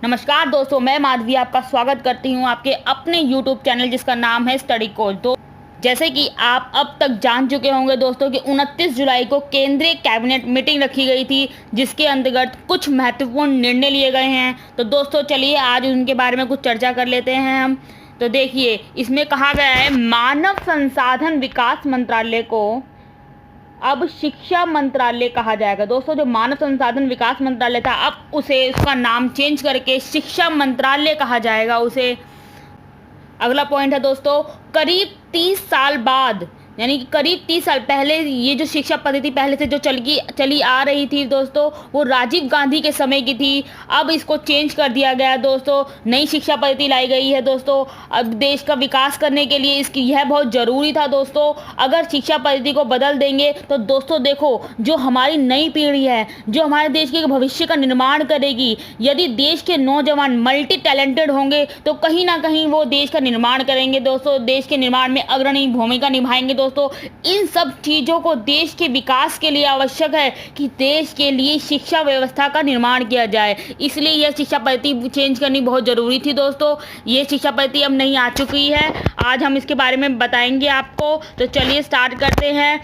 नमस्कार दोस्तों, मैं माधवी आपका स्वागत करती हूं आपके अपने YouTube चैनल जिसका नाम है स्टडी कोच। तो जैसे कि आप अब तक जान चुके होंगे दोस्तों कि 29 जुलाई को केंद्रीय कैबिनेट मीटिंग रखी गई थी, जिसके अंतर्गत कुछ महत्वपूर्ण निर्णय लिए गए हैं। तो दोस्तों चलिए आज उनके बारे में कुछ चर्चा कर लेते हैं हम। तो देखिए, इसमें कहा गया है मानव संसाधन विकास मंत्रालय को अब शिक्षा मंत्रालय कहा जाएगा। दोस्तों, जो मानव संसाधन विकास मंत्रालय था, अब उसे उसका नाम चेंज करके शिक्षा मंत्रालय कहा जाएगा उसे। अगला पॉइंट है दोस्तों, करीब 30 साल बाद, यानी कि करीब 30 साल पहले ये जो शिक्षा पद्धति पहले से जो चली आ रही थी दोस्तों, वो राजीव गांधी के समय की थी। अब इसको चेंज कर दिया गया दोस्तों, नई शिक्षा पद्धति लाई गई है दोस्तों। अब देश का विकास करने के लिए इसकी यह बहुत ज़रूरी था दोस्तों। अगर शिक्षा पद्धति को बदल देंगे तो दोस्तों देखो, जो हमारी नई पीढ़ी है, जो हमारे देश के भविष्य का निर्माण करेगी, यदि देश के नौजवान मल्टी टैलेंटेड होंगे तो कहीं ना कहीं वो देश का निर्माण करेंगे दोस्तों, देश के निर्माण में अग्रणी भूमिका निभाएंगे दोस्तों। इन सब चीज़ों को देश के विकास के लिए आवश्यक है कि देश के लिए शिक्षा व्यवस्था का निर्माण किया जाए। इसलिए यह शिक्षा पद्धति चेंज करनी बहुत ज़रूरी थी दोस्तों। ये शिक्षा पद्धति अब नहीं आ चुकी है, आज हम इसके बारे में बताएंगे आपको। तो चलिए स्टार्ट करते हैं।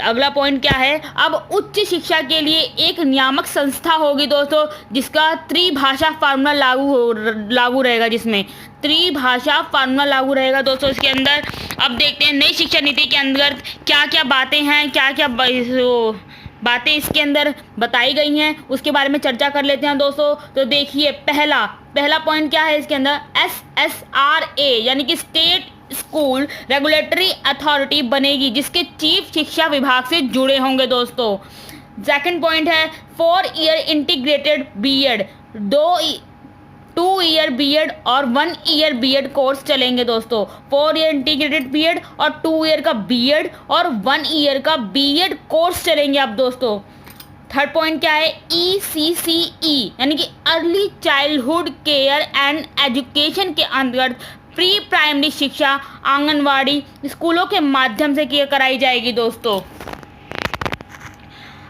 अगला पॉइंट क्या है, अब उच्च शिक्षा के लिए एक नियामक संस्था होगी दोस्तों, जिसका त्रिभाषा फार्मूला लागू रहेगा, जिसमें त्रिभाषा फार्मूला लागू रहेगा दोस्तों इसके अंदर। अब देखते हैं नई शिक्षा नीति के अंदर क्या क्या बातें हैं, क्या क्या बातें इसके अंदर बताई गई हैं, उसके बारे में चर्चा कर लेते हैं दोस्तों। तो देखिए, पहला पॉइंट क्या है इसके अंदर, SSRA यानी कि स्टेट स्कूल रेगुलेटरी अथॉरिटी बनेगी, जिसके चीफ शिक्षा विभाग से जुड़े होंगे दोस्तों। सेकंड पॉइंट है 4 year integrated BEd, 2 year BEd और 1 ईयर बीएड कोर्स चलेंगे दोस्तों। 4 ईयर इंटीग्रेटेड बीएड और 2 ईयर का बीएड और 1 ईयर का बीएड कोर्स चलेंगे अब दोस्तों। थर्ड पॉइंट क्या है, ECCE यानी कि early childhood care and education के अंतर्गत प्री प्राइमरी शिक्षा आंगनवाड़ी स्कूलों के माध्यम से कराई जाएगी दोस्तों।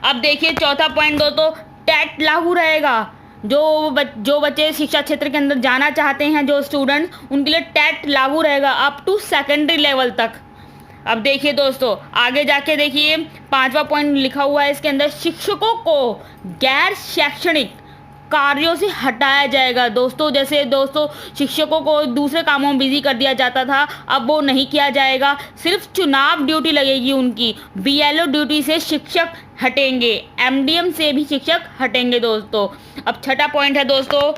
अब देखिए चौथा पॉइंट दोस्तों, टेट लागू रहेगा। जो बच्चे शिक्षा क्षेत्र के अंदर जाना चाहते हैं, जो स्टूडेंट, उनके लिए टेट लागू रहेगा अप टू सेकेंडरी लेवल तक। अब देखिए दोस्तों, आगे जाके देखिए 5वां पॉइंट लिखा हुआ है इसके अंदर, शिक्षकों को गैर शैक्षणिक कार्यों से हटाया जाएगा दोस्तों। जैसे दोस्तों शिक्षकों को दूसरे कामों में बिजी कर दिया जाता था, अब वो नहीं किया जाएगा, सिर्फ चुनाव ड्यूटी लगेगी उनकी। BLO ड्यूटी से शिक्षक हटेंगे, MDM से भी शिक्षक हटेंगे दोस्तों। अब छठा पॉइंट है दोस्तों,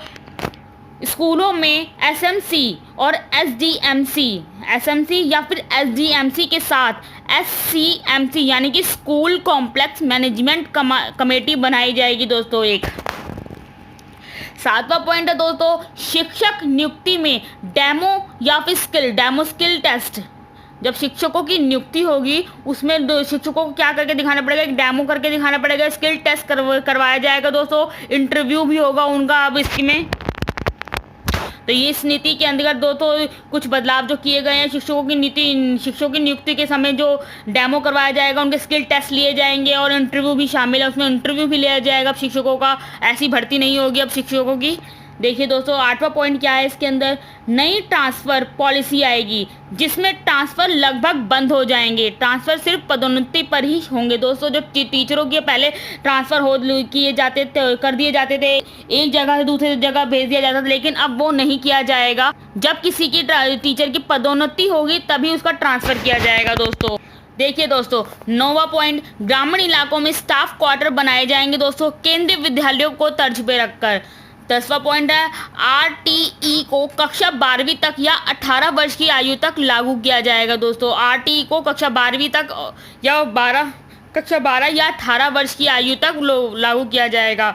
स्कूलों में SMC और SMC या फिर SDMC के साथ SCMC यानी कि स्कूल कॉम्प्लेक्स मैनेजमेंट कमेटी बनाई जाएगी दोस्तों एक। 7वां पॉइंट है दोस्तों, शिक्षक नियुक्ति में डेमो स्किल टेस्ट। जब शिक्षकों की नियुक्ति होगी उसमें शिक्षकों को क्या करके दिखाना पड़ेगा, एक डेमो करके दिखाना पड़ेगा, स्किल टेस्ट करवाया जाएगा दोस्तों, इंटरव्यू भी होगा उनका अब इसमें। तो ये इस नीति के अंतर्गत दोस्तों कुछ बदलाव जो किए गए हैं, शिक्षकों की नियुक्ति के समय जो डेमो करवाया जाएगा, उनके स्किल टेस्ट लिए जाएंगे और इंटरव्यू भी शामिल है, उसमें इंटरव्यू भी लिया जाएगा अब शिक्षकों का। ऐसी भर्ती नहीं होगी अब शिक्षकों की। देखिए दोस्तों 8वां पॉइंट क्या है इसके अंदर, नई ट्रांसफ़र पॉलिसी आएगी, जिसमें ट्रांसफ़र लगभग बंद हो जाएंगे। ट्रांसफ़र सिर्फ पदोन्नति पर ही होंगे दोस्तों। जो टीचरों के पहले ट्रांसफ़र कर दिए जाते थे, एक जगह से दूसरी जगह भेज दिया जाता था, लेकिन अब वो नहीं किया जाएगा। जब किसी की टीचर की पदोन्नति होगी तभी उसका ट्रांसफ़र किया जाएगा दोस्तों। देखिए दोस्तों 9वां पॉइंट, ग्रामीण इलाकों में स्टाफ क्वार्टर बनाए जाएंगे दोस्तों, केंद्रीय विद्यालयों को तर्ज पे रखकर। 10वां पॉइंट है, RTE को कक्षा 12वीं तक या 18 वर्ष की आयु तक लागू किया जाएगा दोस्तों। RTE को कक्षा 12वीं तक या कक्षा 12 या 18 वर्ष की आयु तक लागू किया जाएगा।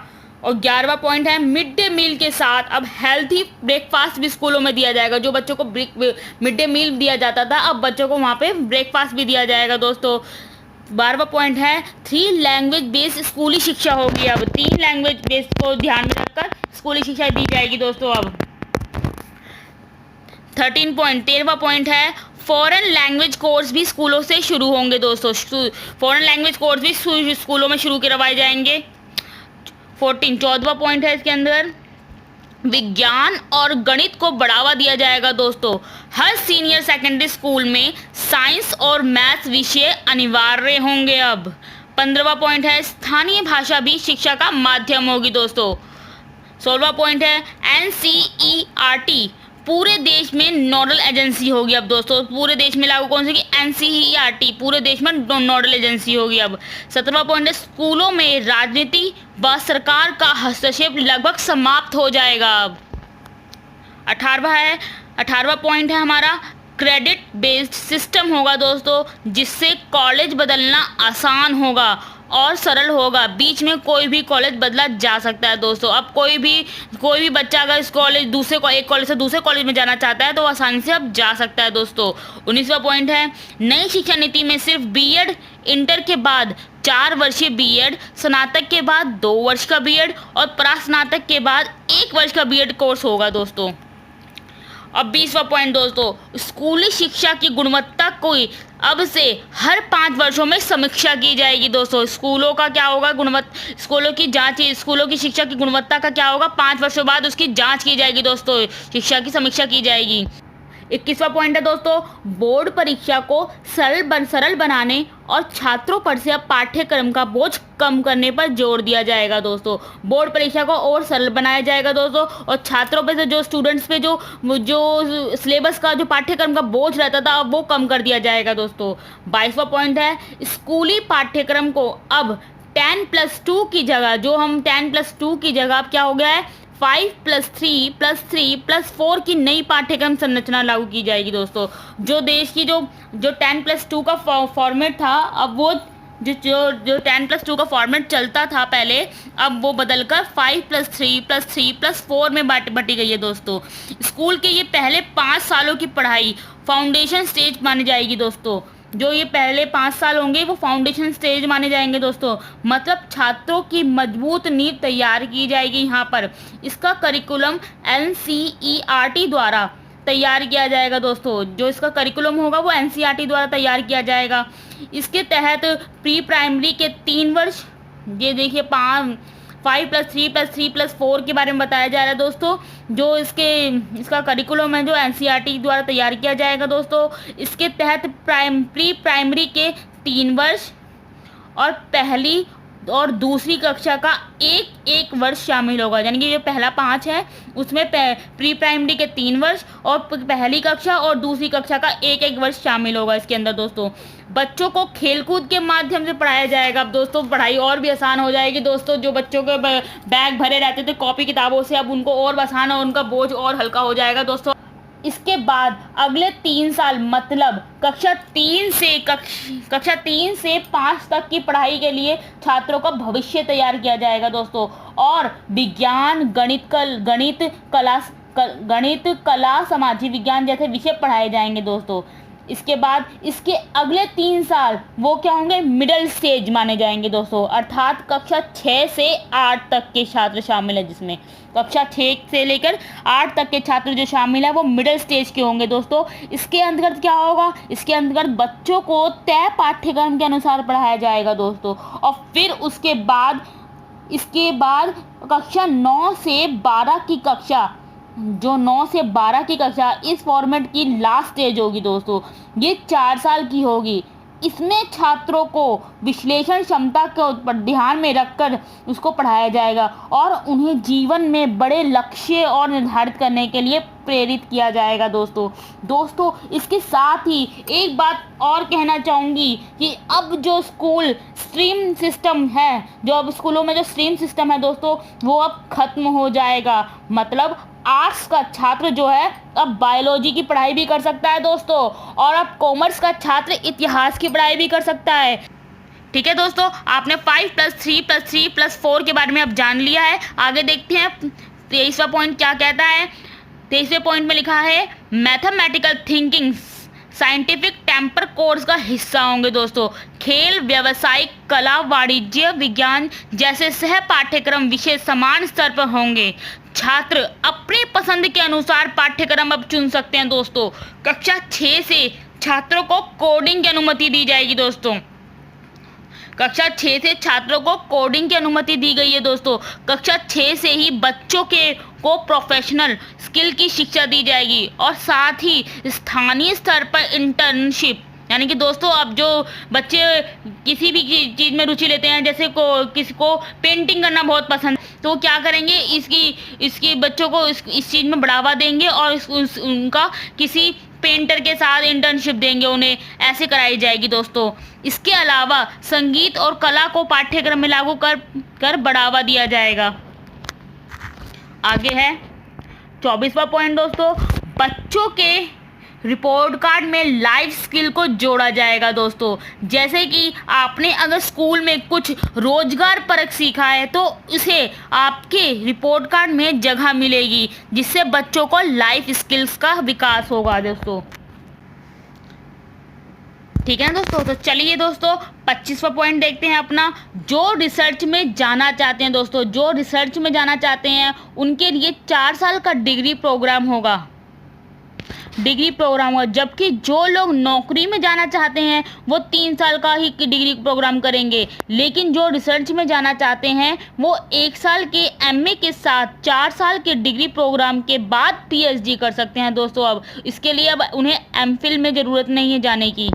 और 11वां पॉइंट है, मिड डे मील के साथ अब हेल्थी ब्रेकफास्ट भी स्कूलों में दिया जाएगा। जो बच्चों को मिड डे मील दिया जाता था, अब बच्चों को वहाँ पे ब्रेकफास्ट भी दिया जाएगा दोस्तों। 12वां पॉइंट है, 3 लैंग्वेज बेस्ड स्कूली शिक्षा होगी। अब 3 लैंग्वेज बेस्ड को ध्यान में रखकर स्कूली शिक्षा दी जाएगी दोस्तों अब। 13वां पॉइंट है, फॉरेन लैंग्वेज कोर्स भी स्कूलों से शुरू होंगे दोस्तों। फॉरेन लैंग्वेज कोर्स भी स्कूलों में शुरू करवाए जाएंगे। 14वां पॉइंट है इसके अंदर, विज्ञान और गणित को बढ़ावा दिया जाएगा दोस्तों। हर सीनियर सेकेंडरी स्कूल में साइंस और मैथ्स विषय अनिवार्य होंगे। अब 15वां पॉइंट है स्थानीय भाषा भी शिक्षा का माध्यम होगी दोस्तों। 16वां पॉइंट है NCERT पूरे देश में नोडल एजेंसी होगी। अब दोस्तों पूरे देश में लागू कौन सी की NCERT पूरे देश में नोडल एजेंसी होगी। अब 17वां पॉइंट है स्कूलों में राजनीति व सरकार का हस्तक्षेप लगभग समाप्त हो जाएगा। अब 18वां पॉइंट है हमारा क्रेडिट बेस्ड सिस्टम होगा दोस्तों, जिससे कॉलेज बदलना आसान होगा और सरल होगा। बीच में कोई भी कॉलेज बदला जा सकता है दोस्तों। अब कोई भी बच्चा अगर इस एक कॉलेज से दूसरे कॉलेज में जाना चाहता है तो आसानी से अब जा सकता है दोस्तों। 19वां पॉइंट है नई शिक्षा नीति में सिर्फ बीएड इंटर के बाद 4 वर्षीय बीएड, स्नातक के बाद 2 वर्ष का बीएड और परास्नातक के बाद 1 वर्ष का बीएड कोर्स होगा दोस्तों। अब 20वां पॉइंट दोस्तों स्कूली शिक्षा की गुणवत्ता को अब से हर 5 वर्षों में समीक्षा की जाएगी दोस्तों। स्कूलों का क्या होगा स्कूलों की शिक्षा की गुणवत्ता का क्या होगा 5 वर्षों बाद उसकी जांच की जाएगी दोस्तों, शिक्षा की समीक्षा की जाएगी। 21वां पॉइंट है दोस्तों बोर्ड परीक्षा को सरल बनाने और छात्रों पर से अब पाठ्यक्रम का बोझ कम करने पर जोर दिया जाएगा दोस्तों। बोर्ड परीक्षा को और सरल बनाया जाएगा दोस्तों और छात्रों पे से जो स्टूडेंट्स पे जो सिलेबस का जो पाठ्यक्रम का बोझ रहता था अब वो कम कर दिया जाएगा दोस्तों। 22वां पॉइंट है स्कूली पाठ्यक्रम को अब 10+2 की जगह अब क्या हो गया है 5+3+3+4 की नई पाठ्यक्रम संरचना लागू की जाएगी दोस्तों। जो देश की जो 10+2 का फॉर्मेट था अब वो जो 10+2 का फॉर्मेट चलता था पहले अब वो बदलकर 5+3+3+4 में बटी गई है दोस्तों। स्कूल के ये पहले 5 सालों की पढ़ाई फाउंडेशन स्टेज मानी जाएगी दोस्तों। जो ये पहले 5 साल होंगे वो फाउंडेशन स्टेज माने जाएंगे दोस्तों, मतलब छात्रों की मजबूत नींव तैयार की जाएगी यहाँ पर। इसका करिकुलम NCERT द्वारा तैयार किया जाएगा दोस्तों। जो इसका करिकुलम होगा वो NCERT द्वारा तैयार किया जाएगा। इसके तहत प्री प्राइमरी के 3 वर्ष, ये देखिए 5+3+3+4 के बारे में बताया जा रहा है दोस्तों। जो इसका करिकुलम है जो NCERT द्वारा तैयार किया जाएगा दोस्तों। इसके तहत प्री प्राइमरी के 3 वर्ष और पहली और दूसरी कक्षा का एक वर्ष शामिल होगा, यानी कि जो पहला 5 है उसमें प्री प्राइमरी के 3 वर्ष और पहली कक्षा और दूसरी कक्षा का एक वर्ष शामिल होगा इसके अंदर दोस्तों। बच्चों को खेलकूद के माध्यम से पढ़ाया जाएगा। अब दोस्तों पढ़ाई और भी आसान हो जाएगी दोस्तों। जो बच्चों के बैग भरे रहते थे कॉपी किताबों से अब उनको और आसान और उनका बोझ और हल्का हो जाएगा दोस्तों। इसके बाद अगले 3 साल मतलब कक्षा 3 से 5 तक की पढ़ाई के लिए छात्रों का भविष्य तैयार किया जाएगा दोस्तों। और विज्ञान, गणित, कला, सामाजिक विज्ञान जैसे विषय पढ़ाए जाएंगे दोस्तों। इसके बाद इसके अगले 3 साल वो क्या होंगे मिडिल स्टेज माने जाएंगे दोस्तों, अर्थात कक्षा 6 से 8 तक के छात्र शामिल है, जिसमें कक्षा 6 से लेकर 8 तक के छात्र जो शामिल है वो मिडिल स्टेज के होंगे दोस्तों। इसके अंतर्गत क्या होगा, इसके अंतर्गत बच्चों को तय पाठ्यक्रम के अनुसार पढ़ाया जाएगा दोस्तों। और फिर इसके बाद कक्षा 9 से 12 की कक्षा इस फॉर्मेट की लास्ट स्टेज होगी दोस्तों। ये 4 साल की होगी। इसमें छात्रों को विश्लेषण क्षमता को ध्यान में रखकर उसको पढ़ाया जाएगा और उन्हें जीवन में बड़े लक्ष्य और निर्धारित करने के लिए प्रेरित किया जाएगा दोस्तों। इसके साथ ही एक बात और कहना चाहूँगी कि अब जो स्कूल स्ट्रीम सिस्टम है, जो अब स्कूलों में जो स्ट्रीम सिस्टम है दोस्तों वो अब खत्म हो जाएगा। मतलब आर्ट्स का छात्र जो है अब बायोलॉजी की पढ़ाई भी कर सकता है दोस्तों, और अब कॉमर्स का छात्र इतिहास की पढ़ाई भी कर सकता है। ठीक है दोस्तों, आपने 5+3+3+4 के बारे में अब जान लिया है। आगे देखते हैं 23वां पॉइंट क्या कहता है। 23वें पॉइंट में लिखा है mathematical thinking scientific temper course का हिस्सा होंगे दोस्तों। खेल, व्यावसायिक, कला, वाणिज्य, विज्ञान जैसे सह पाठ्यक्रम विषय समान स्तर पर होंगे। छात्र अपनी पसंद के अनुसार पाठ्यक्रम अब चुन सकते हैं दोस्तों। कक्षा 6 से छात्रों को कोडिंग की अनुमति दी जाएगी दोस्तों। कक्षा 6 से छात्रों को कोडिंग की अनुमति दी गई है दोस्तों। कक्षा 6 से ही बच्चों को प्रोफेशनल स्किल की शिक्षा दी जाएगी और साथ ही स्थानीय स्तर पर इंटर्नशिप, यानी कि दोस्तों अब जो बच्चे किसी भी चीज़ में रुचि लेते हैं, जैसे किसी को पेंटिंग करना बहुत पसंद, तो क्या करेंगे, इसकी बच्चों को इस चीज़ में बढ़ावा देंगे और उनका किसी पेंटर के साथ इंटर्नशिप देंगे, उन्हें ऐसे कराई जाएगी दोस्तों। इसके अलावा संगीत और कला को पाठ्यक्रम में लागू कर बढ़ावा दिया जाएगा। आगे है 24वां पॉइंट दोस्तों, बच्चों के रिपोर्ट कार्ड में लाइफ स्किल को जोड़ा जाएगा दोस्तों। जैसे कि आपने अगर स्कूल में कुछ रोजगार परक सीखा है तो उसे आपके रिपोर्ट कार्ड में जगह मिलेगी, जिससे बच्चों को लाइफ स्किल्स का विकास होगा दोस्तों। ठीक है ना दोस्तों। तो चलिए दोस्तों 25वां पॉइंट देखते हैं अपना, जो रिसर्च में जाना चाहते हैं दोस्तों, जो रिसर्च में जाना चाहते हैं उनके लिए 4 साल का डिग्री प्रोग्राम होगा, जबकि जो लोग नौकरी में जाना चाहते हैं वो 3 साल का ही डिग्री प्रोग्राम करेंगे। लेकिन जो रिसर्च में जाना चाहते हैं वो 1 साल के एमए के साथ 4 साल के डिग्री प्रोग्राम के बाद पीएचडी कर सकते हैं दोस्तों। अब इसके लिए अब उन्हें एमफिल में ज़रूरत नहीं है जाने की।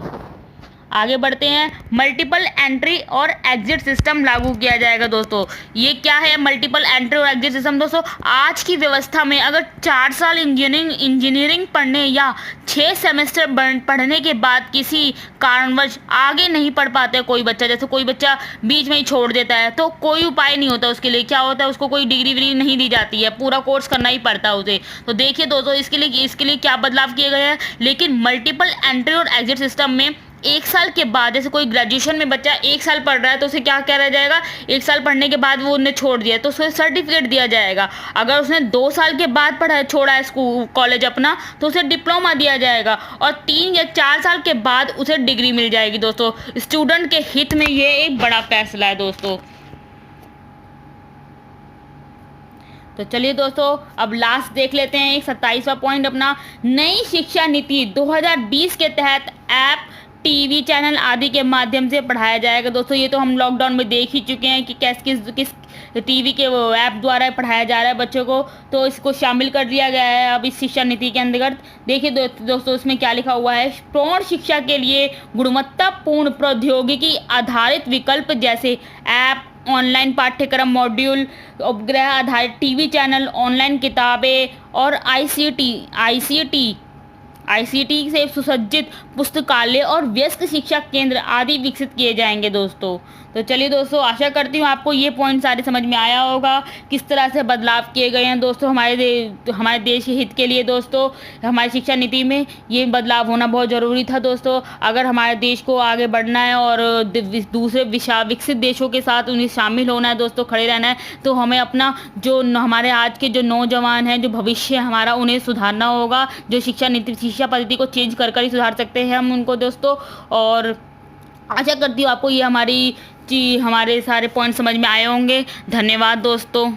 आगे बढ़ते हैं, मल्टीपल एंट्री और एग्जिट सिस्टम लागू किया जाएगा दोस्तों। ये क्या है मल्टीपल एंट्री और एग्जिट सिस्टम दोस्तों? आज की व्यवस्था में अगर 4 साल इंजीनियरिंग पढ़ने या 6 सेमेस्टर पढ़ने के बाद किसी कारणवश आगे नहीं पढ़ पाते कोई बच्चा, जैसे कोई बच्चा बीच में ही छोड़ देता है, तो कोई उपाय नहीं होता उसके लिए। क्या होता है, उसको कोई डिग्री विग्री नहीं दी जाती है, पूरा कोर्स करना ही पड़ता है उसे। तो देखिए दोस्तों इसके लिए क्या बदलाव किए गए हैं। लेकिन मल्टीपल एंट्री और एग्जिट सिस्टम में 1 साल के बाद, जैसे कोई ग्रेजुएशन में बच्चा 1 साल पढ़ रहा है तो उसे क्या रह जाएगा, 1 साल पढ़ने के बाद वो उन्हें छोड़ दिया तो उसे सर्टिफिकेट दिया जाएगा। अगर उसने 2 साल के बाद छोड़ा है स्कूल कॉलेज अपना, तो उसे डिप्लोमा दिया जाएगा और 3 या 4 साल के बाद उसे डिग्री मिल जाएगी दोस्तों। स्टूडेंट के हित में ये एक बड़ा फैसला है दोस्तों। तो चलिए दोस्तों अब लास्ट देख लेते हैं, एक 27वां पॉइंट अपना, नई शिक्षा नीति 2020 के तहत ऐप, टीवी चैनल आदि के माध्यम से पढ़ाया जाएगा दोस्तों। ये तो हम लॉकडाउन में देख ही चुके हैं कि किस टीवी के वो ऐप द्वारा पढ़ाया जा रहा है बच्चों को, तो इसको शामिल कर दिया गया है अब इस शिक्षा नीति के अंतर्गत। देखिए दोस्तों इसमें क्या लिखा हुआ है, प्रौढ़ शिक्षा के लिए गुणवत्तापूर्ण प्रौद्योगिकी आधारित विकल्प जैसे ऐप, ऑनलाइन पाठ्यक्रम मॉड्यूल, उपग्रह आधारित टीवी चैनल, ऑनलाइन किताबें और आईसीटी से सुसज्जित पुस्तकालय और व्यस्त शिक्षा केंद्र आदि विकसित किए जाएंगे दोस्तों। तो चलिए दोस्तों आशा करती हूँ आपको ये पॉइंट सारे समझ में आया होगा, किस तरह से बदलाव किए गए हैं दोस्तों हमारे देश के हित के लिए दोस्तों। हमारी शिक्षा नीति में ये बदलाव होना बहुत ज़रूरी था दोस्तों। अगर हमारे देश को आगे बढ़ना है और दूसरे विकसित देशों के साथ उन्हें शामिल होना है दोस्तों, खड़े रहना है, तो हमें अपना जो हमारे आज के जो नौजवान हैं, जो भविष्य हमारा, उन्हें सुधारना होगा। जो शिक्षा पद्धति को चेंज कर ही सुधार सकते हैं हम उनको दोस्तों। और आशा करती हूँ आपको ये हमारे सारे पॉइंट समझ में आए होंगे। धन्यवाद दोस्तों।